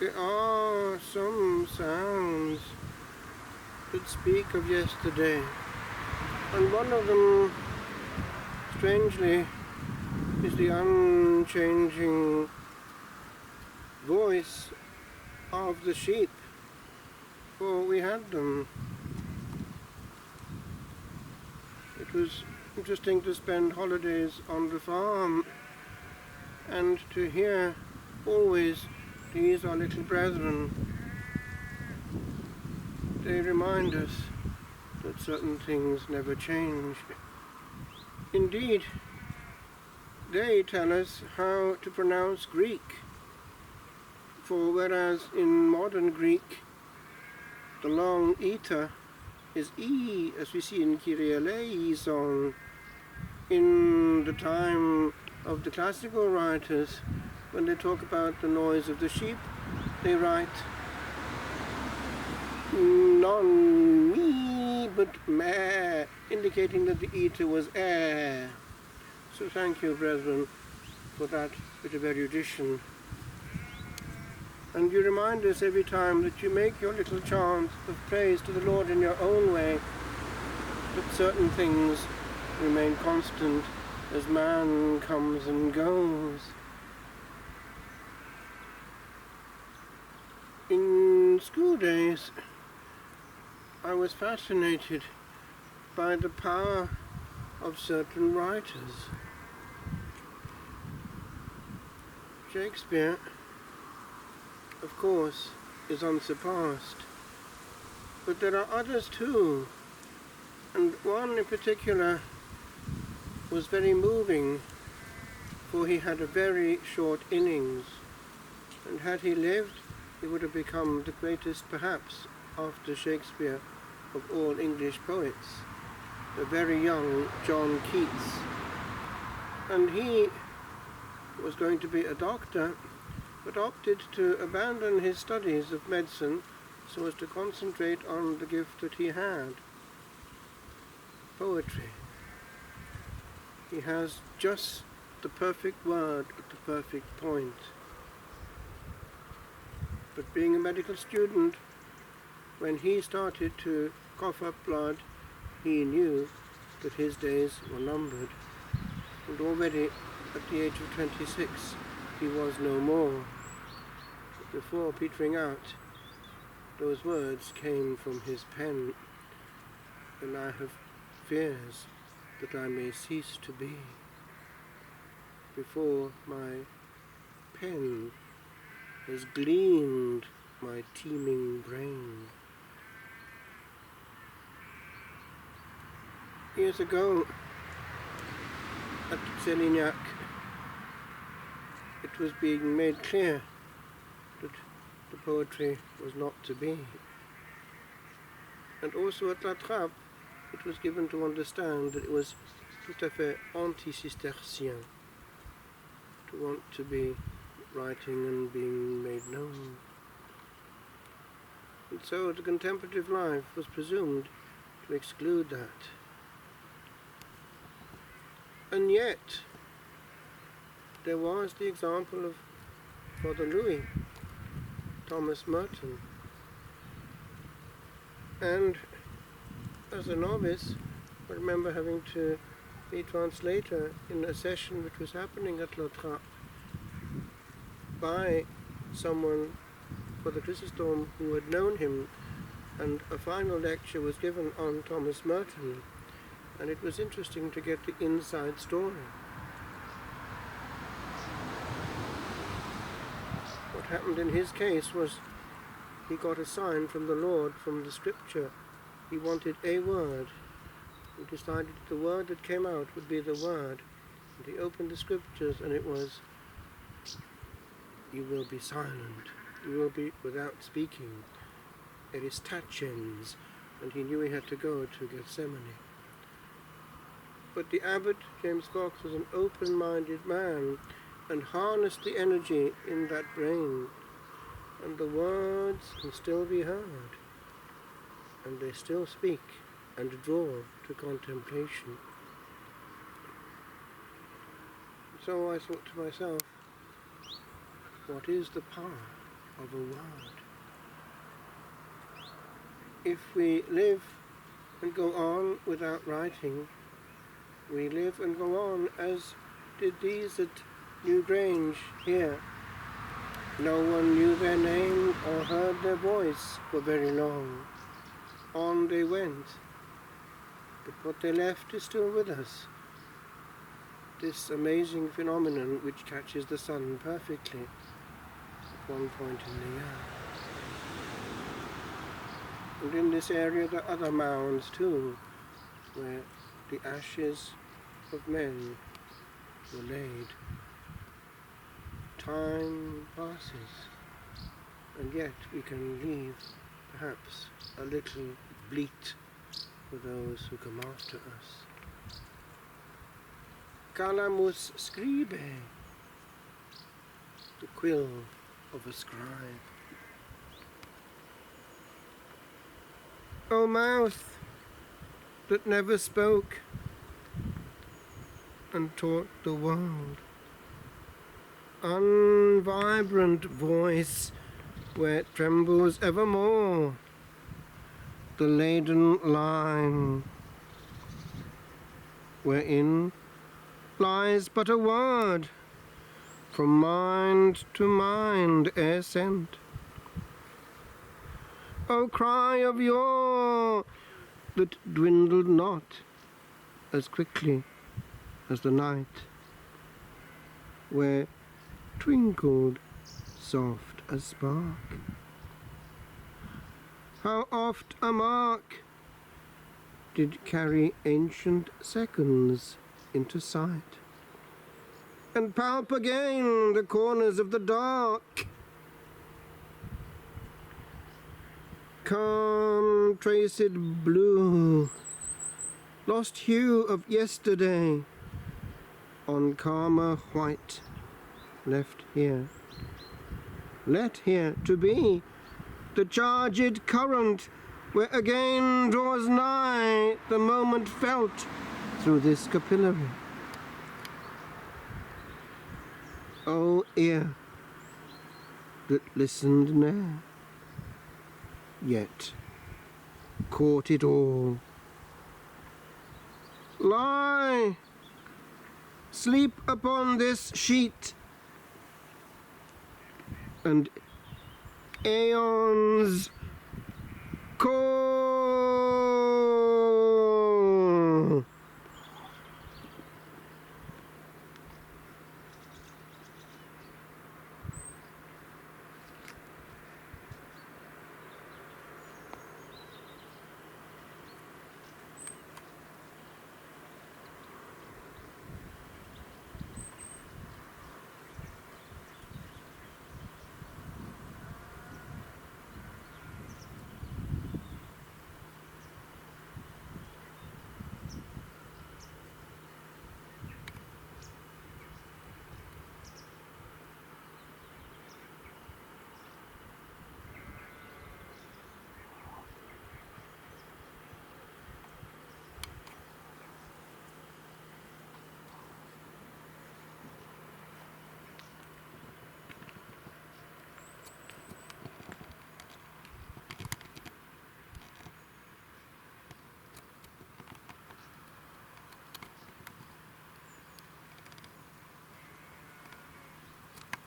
There are some sounds that speak of yesterday, and one of them, strangely, is the unchanging voice of the sheep, for we had them. It was interesting to spend holidays on the farm and to hear always these our little brethren. They remind us that certain things never change. Indeed, they tell us how to pronounce Greek, for whereas in modern Greek the long eta is E, as we see in Kyrie eleison, in the time of the classical writers, when they talk about the noise of the sheep, they write non me but meh, indicating that the eta was air. So thank you, brethren, for that bit of erudition. And you remind us every time that you make your little chant of praise to the Lord in your own way, that certain things remain constant as man comes and goes. In school days, I was fascinated by the power of certain writers. Shakespeare, of course, is unsurpassed, but there are others too, and one in particular was very moving, for he had a very short innings, and had he lived, he would have become the greatest, perhaps, after Shakespeare, of all English poets, the very young John Keats. And he was going to be a doctor, but opted to abandon his studies of medicine so as to concentrate on the gift that he had, poetry. He has just the perfect word at the perfect point. But being a medical student, when he started to cough up blood, he knew that his days were numbered. And already at the age of 26, he was no more. But before petering out, those words came from his pen, and I have fears that I may cease to be before my pen has gleaned my teeming brain. Years ago, at Selignac, it was being made clear that the poetry was not to be. And also at La Trappe, it was given to understand that it was tout à fait anti-cistercien to want to be writing and being made known. And so the contemplative life was presumed to exclude that. And yet, there was the example of Father Louis, Thomas Merton. And as a novice, I remember having to be translator in a session which was happening at La Trappe by someone for the Chrysostom who had known him, and a final lecture was given on Thomas Merton, and it was interesting to get the inside story. What happened in his case was he got a sign from the Lord, from the scripture. He wanted a word, and decided the word that came out would be the word. And he opened the scriptures, and it was, "You will be silent, you will be without speaking, eristachens," and he knew he had to go to Gethsemane. But the abbot, James Fox, was an open-minded man and harnessed the energy in that brain, and the words can still be heard, and they still speak and draw to contemplation. So I thought to myself, what is the power of a word. If we live and go on without writing, we live and go on as did these at New Grange here. No one knew their name or heard their voice for very long. On they went, but what they left is still with us. This amazing phenomenon which catches the sun perfectly at one point in the year. And in this area there are other mounds too, where the ashes of men were laid. Time passes, and yet we can leave perhaps a little bleat for those who come after us. Calamus scribe, the quill of a scribe. O mouth that never spoke and taught the world, unvibrant voice where trembles evermore the laden line, wherein lies but a word from mind to mind e'er sent. O cry of yore that dwindled not as quickly as the night, where twinkled soft a spark. How oft a mark did carry ancient seconds into sight, and palp again the corners of the dark. Calm traced blue, lost hue of yesterday, on calmer white, left here, let here to be, the charged current where again draws nigh the moment felt through this capillary. O ear that listened ne'er, yet caught it all. Lie, sleep upon this sheet, and aeons call